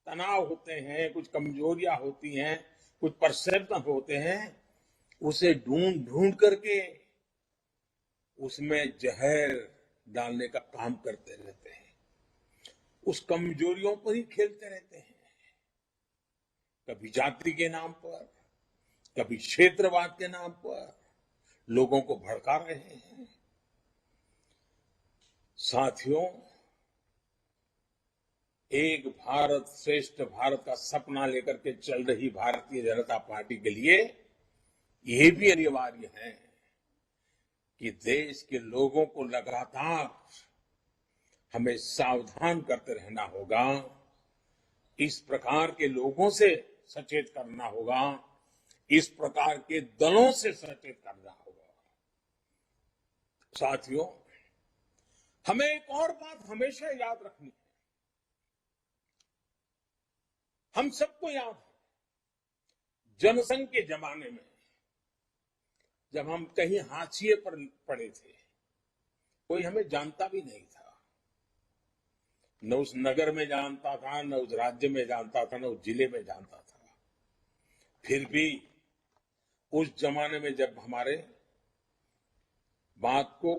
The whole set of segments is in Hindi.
तनाव होते हैं, कुछ कमजोरियां होती हैं, कुछ परसेप्शन होते हैं, उसे ढूंढ ढूंढ करके उसमें जहर डालने का काम करते रहते हैं। उस कमजोरियों पर ही खेलते रहते हैं, कभी जाति के नाम पर, कभी क्षेत्रवाद के नाम पर लोगों को भड़का रहे हैं। साथियों, एक भारत श्रेष्ठ भारत का सपना लेकर के चल रही भारतीय जनता पार्टी के लिए ये भी अनिवार्य है कि देश के लोगों को लगातार हमें सावधान करते रहना होगा, इस प्रकार के लोगों से सचेत करना होगा, इस प्रकार के दलों से सचेत करना होगा। साथियों, हमें एक और बात हमेशा याद रखनी है। हम सबको याद है, जनसंघ के जमाने में जब हम कहीं हाशिए पर पड़े थे, कोई हमें जानता भी नहीं था, न उस नगर में जानता था, न उस राज्य में जानता था, न उस जिले में जानता था। फिर भी उस जमाने में जब हमारे बात को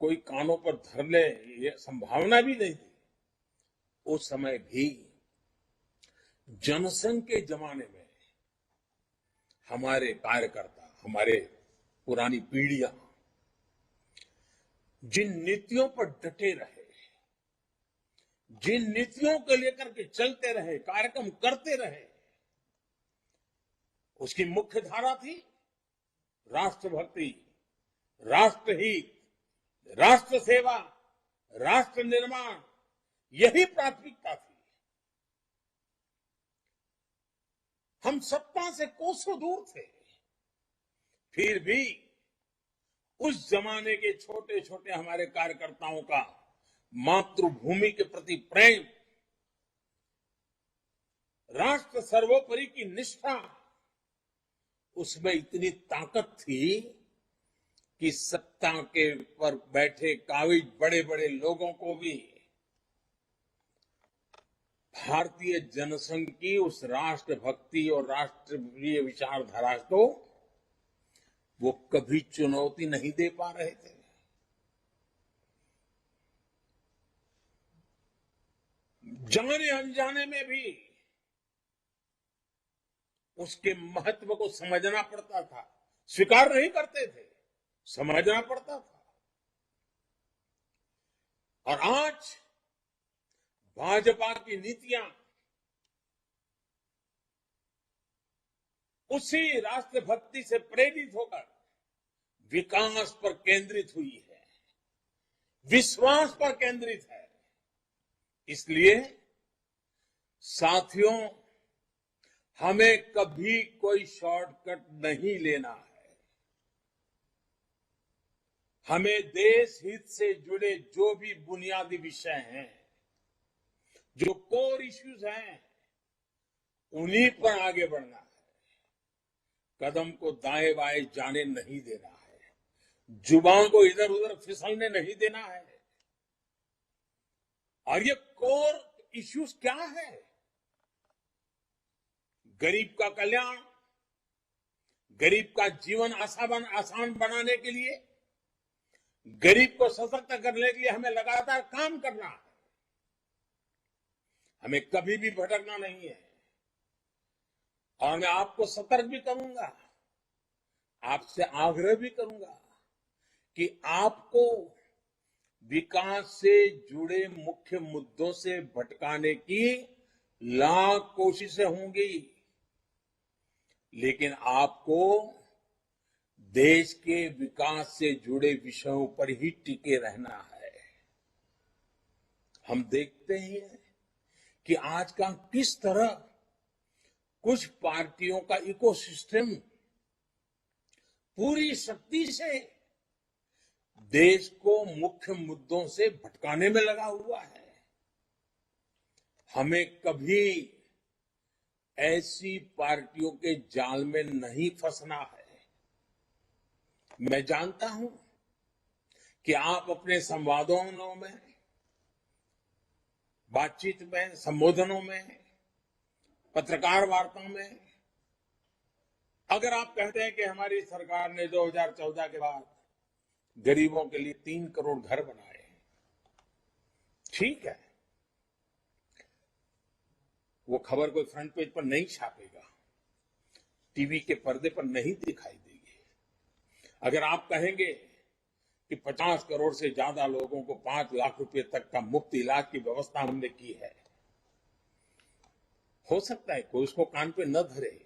कोई कानों पर धर ले, ये संभावना भी नहीं थी, उस समय भी जनसंघ के जमाने में हमारे कार्यकर्ता, हमारे पुरानी पीढ़ियां जिन नीतियों पर डटे रहे, जिन नीतियों को लेकर के चलते रहे, कार्यक्रम करते रहे, उसकी मुख्य धारा थी राष्ट्रभक्ति, राष्ट्रहित, राष्ट्र सेवा, राष्ट्र निर्माण। यही प्राथमिकता थी। हम सत्ता से कोसों दूर थे, फिर भी उस जमाने के छोटे छोटे हमारे कार्यकर्ताओं का मातृभूमि के प्रति प्रेम, राष्ट्र सर्वोपरि की निष्ठा, उसमें इतनी ताकत थी कि सत्ता के पर बैठे काबिज बड़े बड़े लोगों को भी भारतीय जनसंघ की उस राष्ट्रभक्ति और राष्ट्रीय विचारधारा को वो कभी चुनौती नहीं दे पा रहे थे। जाने अनजाने में भी उसके महत्व को समझना पड़ता था, स्वीकार नहीं करते थे, समझना पड़ता था। और आज भाजपा की नीतियां उसी राष्ट्रभक्ति से प्रेरित होकर विकास पर केंद्रित हुई है, विश्वास पर केंद्रित है। इसलिए साथियों, हमें कभी कोई शॉर्टकट नहीं लेना है। हमें देश हित से जुड़े जो भी बुनियादी विषय हैं, जो कोर इश्यूज हैं, उन्हीं पर आगे बढ़ना है। कदम को दाएं बाएं जाने नहीं देना है, जुबान को इधर उधर फिसलने नहीं देना है। और ये कोर इश्यूज क्या है? गरीब का कल्याण, गरीब का जीवन आसान बनाने के लिए, गरीब को सशक्त करने के लिए हमें लगातार काम करना है। हमें कभी भी भटकना नहीं है। और मैं आपको सतर्क भी करूंगा, आपसे आग्रह भी करूंगा कि आपको विकास से जुड़े मुख्य मुद्दों से भटकाने की लाख कोशिशें होंगी, लेकिन आपको देश के विकास से जुड़े विषयों पर ही टिके रहना है। हम देखते हैं कि आज का किस तरह कुछ पार्टियों का इकोसिस्टम पूरी शक्ति से देश को मुख्य मुद्दों से भटकाने में लगा हुआ है। हमें कभी ऐसी पार्टियों के जाल में नहीं फंसना है। मैं जानता हूं कि आप अपने संवादों में, बातचीत में, संबोधनों में पत्रकार वार्ता में अगर आप कहते हैं कि हमारी सरकार ने 2014 के बाद गरीबों के लिए 3 करोड़ घर बनाए, ठीक है, वो खबर कोई फ्रंट पेज पर नहीं छापेगा, टीवी के पर्दे पर नहीं दिखाई देगी। अगर आप कहेंगे कि 50 करोड़ से ज्यादा लोगों को 5 लाख रुपए तक का मुफ्त इलाज की व्यवस्था हमने की है, हो सकता है कोई उसको कान पे न धरे।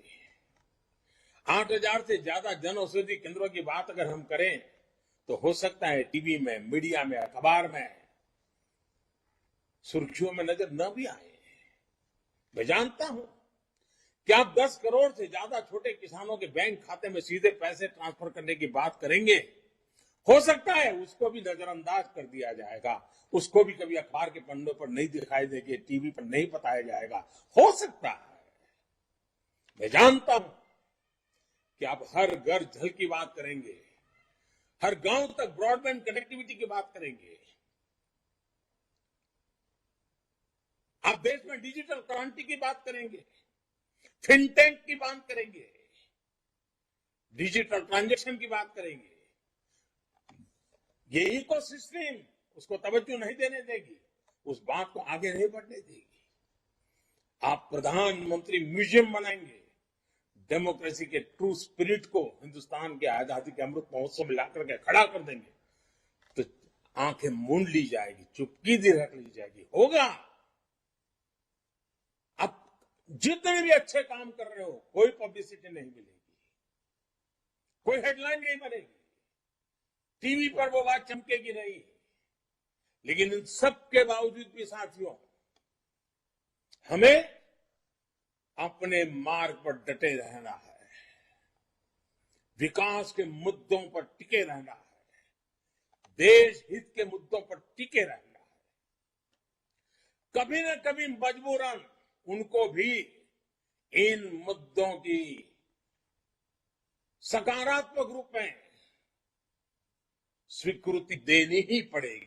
8,000 से ज्यादा जन औषधि केंद्रों की बात अगर हम करें तो हो सकता है टीवी में, मीडिया में, अखबार में सुर्खियों में नजर न भी आए। मैं जानता हूं कि आप 10 करोड़ से ज्यादा छोटे किसानों के बैंक खाते में सीधे पैसे ट्रांसफर करने की बात करेंगे, हो सकता है उसको भी नजरअंदाज कर दिया जाएगा, उसको भी कभी अखबार के पन्नों पर नहीं दिखाई देगा, टीवी पर नहीं बताया जाएगा, हो सकता है। मैं जानता हूं कि आप हर घर जल की बात करेंगे, हर गांव तक ब्रॉडबैंड कनेक्टिविटी की बात करेंगे, आप देश में डिजिटल क्रांति की बात करेंगे, फिनटेक की बात करेंगे, डिजिटल ट्रांजैक्शन की बात करेंगे। ये इकोसिस्टम उसको तवज्जो नहीं देने देगी, उस बात को आगे नहीं बढ़ने देगी। आप प्रधानमंत्री म्यूजियम बनाएंगे, डेमोक्रेसी के ट्रू स्पिरिट को हिंदुस्तान के आजादी के अमृत महोत्सव में लाकर के खड़ा कर देंगे, तो आंखें मूंद ली जाएगी, चुपकी दी रख ली जाएगी। होगा, आप जितने भी अच्छे काम कर रहे हो कोई पब्लिसिटी नहीं मिलेगी, कोई हेडलाइन नहीं बनेगी, टीवी पर वो बात चमकेगी नहीं। लेकिन इन सब के बावजूद भी साथियों, हमें अपने मार्ग पर डटे रहना है, विकास के मुद्दों पर टिके रहना है, देश हित के मुद्दों पर टिके रहना है। कभी न कभी मजबूरन उनको भी इन मुद्दों की सकारात्मक रूप में स्वीकृति देनी ही पड़ेगी।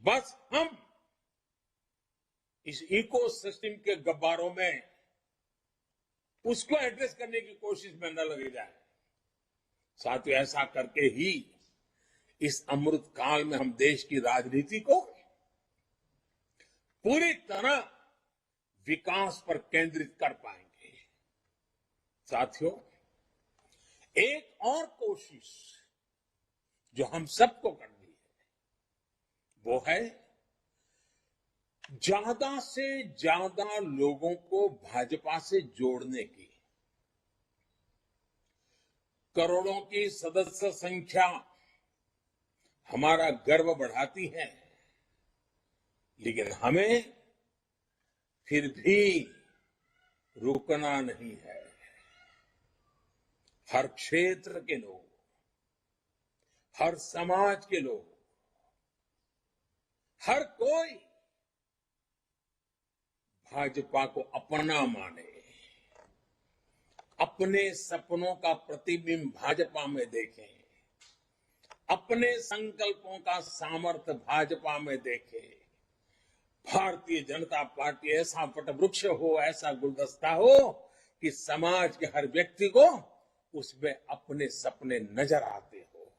बस हम इस इकोसिस्टम के गब्बारों में उसको एड्रेस करने की कोशिश में न लगे जाए। साथियों, ऐसा करके ही इस अमृत काल में हम देश की राजनीति को पूरी तरह विकास पर केंद्रित कर पाएंगे। साथियों, एक और कोशिश जो हम सबको करनी है वो है ज्यादा से ज्यादा लोगों को भाजपा से जोड़ने की। करोड़ों की सदस्य संख्या हमारा गर्व बढ़ाती है, लेकिन हमें फिर भी रुकना नहीं है। हर क्षेत्र के लोग, हर समाज के लोग, हर कोई भाजपा को अपना माने, अपने सपनों का प्रतिबिंब भाजपा में देखें, अपने संकल्पों का सामर्थ्य भाजपा में देखें। भारतीय जनता पार्टी ऐसा वटवृक्ष हो, ऐसा गुलदस्ता हो कि समाज के हर व्यक्ति को उसमें अपने सपने नजर आते हो।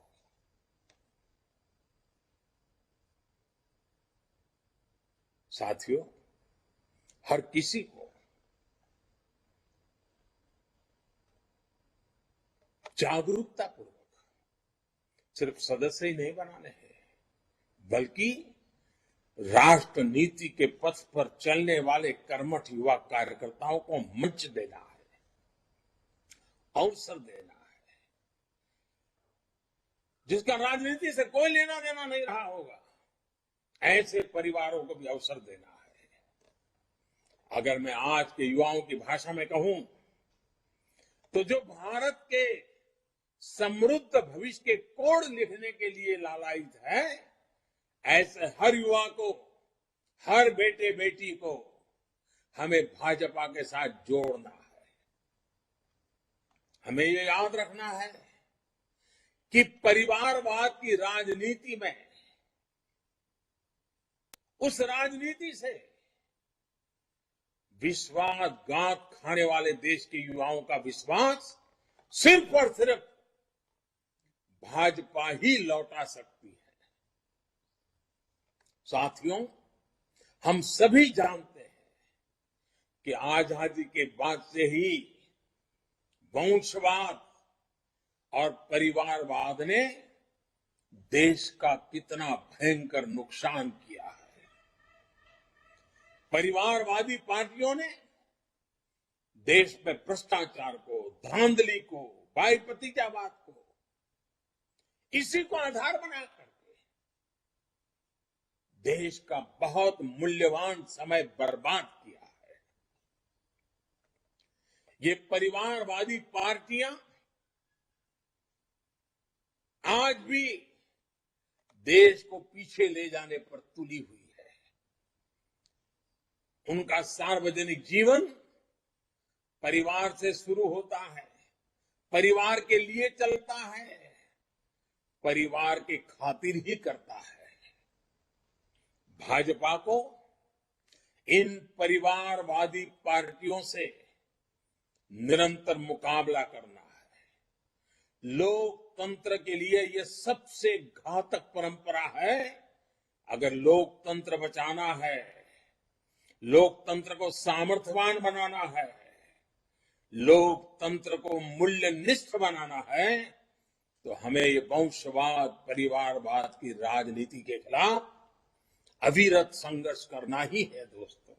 साथियों, हर किसी को जागरूकता पूर्वक सिर्फ सदस्य ही नहीं बनाने हैं, बल्कि राष्ट्र नीति के पथ पर चलने वाले कर्मठ युवा कार्यकर्ताओं को मंच देना है, अवसर देना है, जिसका राजनीति से कोई लेना देना नहीं रहा होगा, ऐसे परिवारों को भी अवसर देना है। अगर मैं आज के युवाओं की भाषा में कहूं तो जो भारत के समृद्ध भविष्य के कोड लिखने के लिए लालायित है, ऐसे हर युवा को, हर बेटे बेटी को हमें भाजपा के साथ जोड़ना है। हमें ये याद रखना है कि परिवारवाद की राजनीति में, उस राजनीति से विश्वासघात खाने वाले देश के युवाओं का विश्वास सिर्फ और सिर्फ भाजपा ही लौटा सकती है। साथियों, हम सभी जानते हैं कि आजादी के बाद से ही वंशवाद और परिवारवाद ने देश का कितना भयंकर नुकसान किया है। परिवारवादी पार्टियों ने देश में भ्रष्टाचार को, धांधली को, भाई भतीजावाद को, इसी को आधार बना करके देश का बहुत मूल्यवान समय बर्बाद किया है। ये परिवारवादी पार्टियां आज भी देश को पीछे ले जाने पर तुली हुई है। उनका सार्वजनिक जीवन परिवार से शुरू होता है, परिवार के लिए चलता है, परिवार के खातिर ही करता है। भाजपा को इन परिवारवादी पार्टियों से निरंतर मुकाबला करना है। लोकतंत्र के लिए यह सबसे घातक परंपरा है। अगर लोकतंत्र बचाना है, लोकतंत्र को सामर्थ्यवान बनाना है, लोकतंत्र को मूल्यनिष्ठ बनाना है, तो हमें ये वंशवाद, परिवारवाद की राजनीति के खिलाफ अविरत संघर्ष करना ही है। दोस्तों,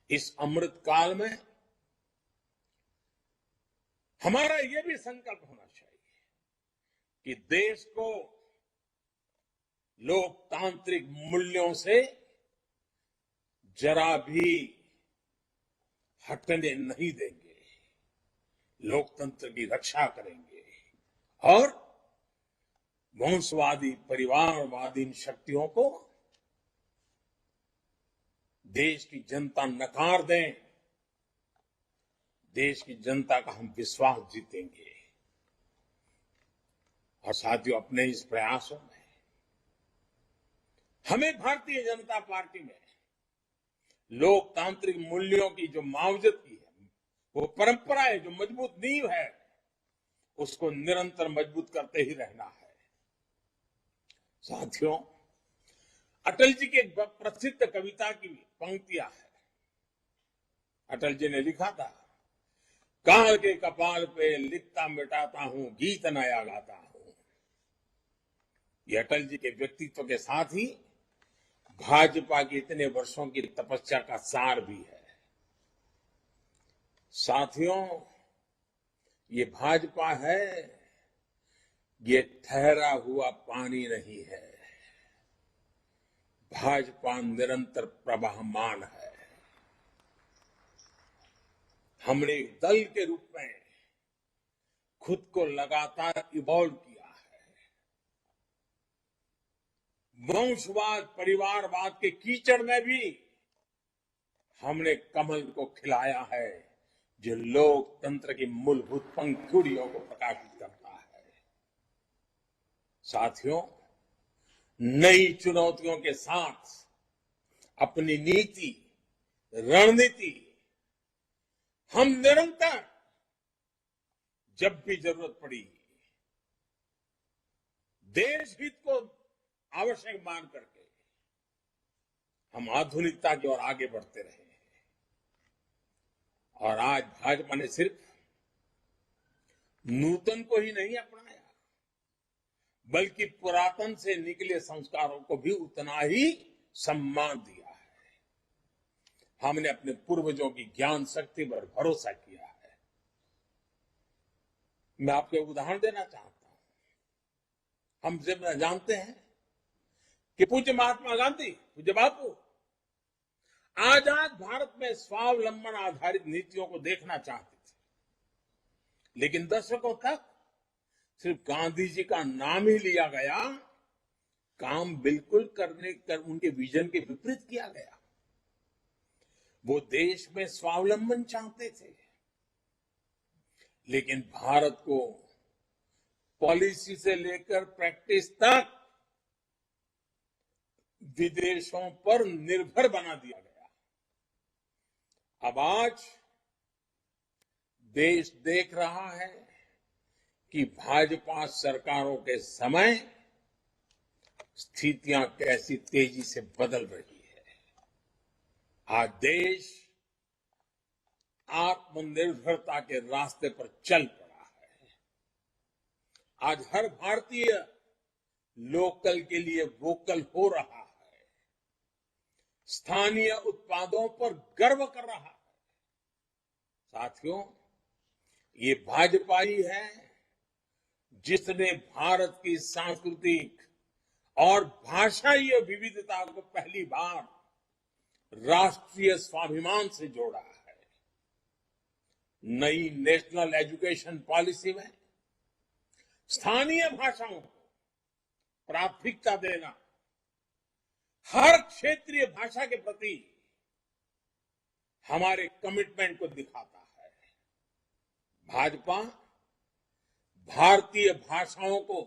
इस अमृत काल में हमारा ये भी संकल्प होना चाहिए कि देश को लोकतांत्रिक मूल्यों से जरा भी हटने नहीं देंगे, लोकतंत्र की रक्षा करेंगे और वंशवादी, परिवारवादी शक्तियों को देश की जनता नकार दें, देश की जनता का हम विश्वास जीतेंगे। और साथियों, अपने इस प्रयासों में हमें भारतीय जनता पार्टी में लोकतांत्रिक मूल्यों की जो मावजतगी है, वो परंपरा है, जो मजबूत नींव है, उसको निरंतर मजबूत करते ही रहना है। साथियों, अटल जी की एक प्रसिद्ध कविता की पंक्तियां है। अटल जी ने लिखा था, काल के कपाल पे लिखता मिटाता हूं, गीत नया गाता हूं। ये अटल जी के व्यक्तित्व के साथ ही भाजपा की इतने वर्षों की तपस्या का सार भी है। साथियों, ये भाजपा है, ये ठहरा हुआ पानी नहीं है। भाजपा निरंतर प्रवाहमान है। हमने एक दल के रूप में खुद को लगातार इवॉल्व किया है। वंशवाद, परिवारवाद के कीचड़ में भी हमने कमल को खिलाया है, जो लोकतंत्र की मूलभूत पंखुड़ियों को प्रकाशित करता है। साथियों, नई चुनौतियों के साथ अपनी नीति, रणनीति हम निरंतर, जब भी जरूरत पड़ी, देश हित को आवश्यक मान करके हम आधुनिकता की ओर आगे बढ़ते रहे। और आज भाजपा ने सिर्फ नूतन को ही नहीं अपनाया, बल्कि पुरातन से निकले संस्कारों को भी उतना ही सम्मान दिया है। हमने अपने पूर्वजों की ज्ञान शक्ति पर भरोसा किया है। मैं आपको उदाहरण देना चाहता हूं। हम जब जानते हैं कि पूज्य महात्मा गांधी, पूज्य बापू आजाद भारत में स्वावलंबन आधारित नीतियों को देखना चाहते थे, लेकिन दशकों तक सिर्फ गांधी जी का नाम ही लिया गया, काम बिल्कुल उनके विजन के विपरीत किया गया। वो देश में स्वावलंबन चाहते थे, लेकिन भारत को पॉलिसी से लेकर प्रैक्टिस तक विदेशों पर निर्भर बना दिया गया। अब आज देश देख रहा है कि भाजपा सरकारों के समय स्थितियां कैसी तेजी से बदल रही है। आज देश आत्मनिर्भरता के रास्ते पर चल पड़ा है। आज हर भारतीय लोकल के लिए वोकल हो रहा है, स्थानीय उत्पादों पर गर्व कर रहा है। साथियों, ये भाजपा ही है जिसने भारत की सांस्कृतिक और भाषाई विविधता को पहली बार राष्ट्रीय स्वाभिमान से जोड़ा है। नई नेशनल एजुकेशन पॉलिसी में स्थानीय भाषाओं को प्राथमिकता देना हर क्षेत्रीय भाषा के प्रति हमारे कमिटमेंट को दिखाता है। भाजपा भारतीय भाषाओं को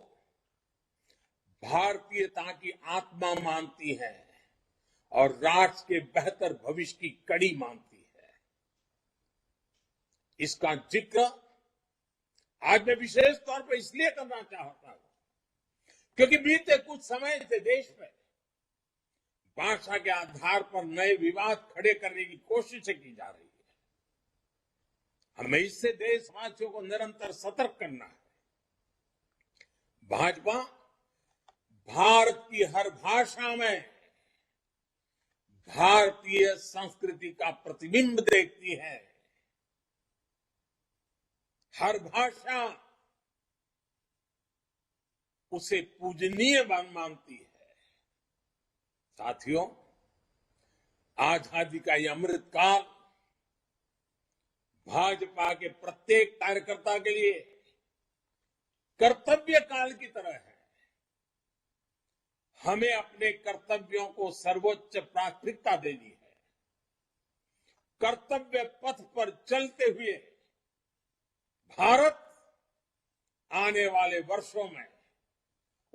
भारतीयता की आत्मा मानती है और राष्ट्र के बेहतर भविष्य की कड़ी मानती है। इसका जिक्र आज मैं विशेष तौर पर इसलिए करना चाहता हूं क्योंकि बीते कुछ समय से देश में भाषा के आधार पर नए विवाद खड़े करने की कोशिशें की जा रही है। हमें इससे देशवासियों को निरंतर सतर्क करना है। भाजपा भारत की हर भाषा में भारतीय संस्कृति का प्रतिबिंब देखती है। हर भाषा उसे पूजनीय मानती है। साथियों, आजादी का यह अमृत काल भाजपा के प्रत्येक कार्यकर्ता के लिए कर्तव्य काल की तरह है। हमें अपने कर्तव्यों को सर्वोच्च प्राथमिकता देनी है। कर्तव्य पथ पर चलते हुए भारत आने वाले वर्षों में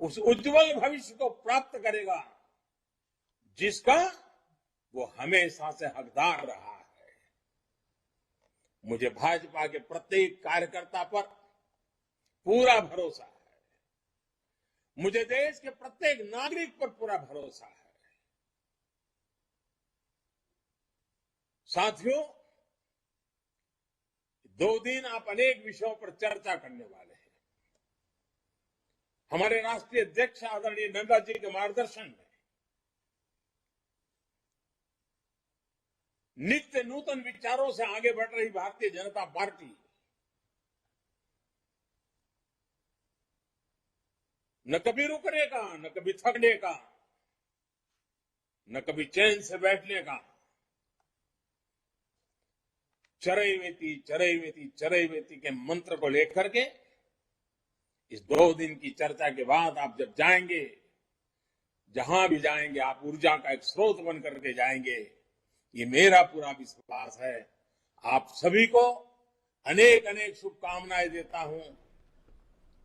उस उज्जवल भविष्य को प्राप्त करेगा जिसका वो हमेशा से हकदार रहा है। मुझे भाजपा के प्रत्येक कार्यकर्ता पर पूरा भरोसा है। मुझे देश के प्रत्येक नागरिक पर पूरा भरोसा है। साथियों, 2 दिन आप अनेक विषयों पर चर्चा करने वाले हैं। हमारे राष्ट्रीय अध्यक्ष आदरणीय नड्डा जी के मार्गदर्शन में नित्य नूतन विचारों से आगे बढ़ रही भारतीय जनता पार्टी न कभी रुकने का, न कभी थकने का, न कभी चैन से बैठने का। चरैवेति चरैवेति चरैवेति के मंत्र को लेकर के इस 2 दिन की चर्चा के बाद आप जब जाएंगे, जहां भी जाएंगे, आप ऊर्जा का एक स्रोत बन करके जाएंगे, ये मेरा पूरा विश्वास है। आप सभी को अनेक अनेक शुभकामनाएं देता हूं।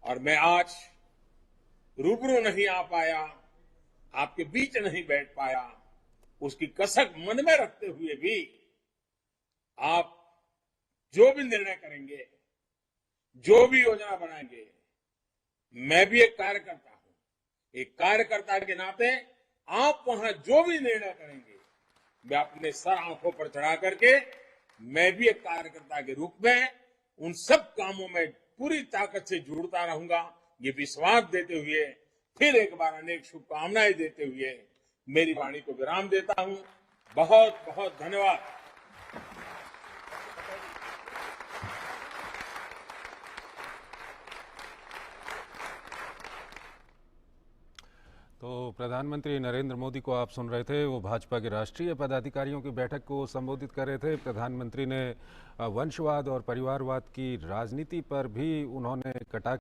और मैं आज रूबरू नहीं आ पाया, आपके बीच नहीं बैठ पाया, उसकी कसक मन में रखते हुए भी आप जो भी निर्णय करेंगे, जो भी योजना बनाएंगे, मैं भी एक कार्यकर्ता हूं। एक कार्यकर्ता के नाते आप वहां जो भी निर्णय करेंगे, मैं अपने सर आंखों पर चढ़ा करके मैं भी एक कार्यकर्ता के रूप में उन सब कामों में पूरी ताकत से जुड़ता रहूंगा। ये विश्वास देते हुए फिर एक बार अनेक शुभकामनाएं देते हुए मेरी वाणी को विराम देता हूं। बहुत बहुत धन्यवाद। तो प्रधानमंत्री नरेंद्र मोदी को आप सुन रहे थे। वो भाजपा के राष्ट्रीय पदाधिकारियों की बैठक को संबोधित कर रहे थे। प्रधानमंत्री ने वंशवाद और परिवारवाद की राजनीति पर भी उन्होंने कटाक्ष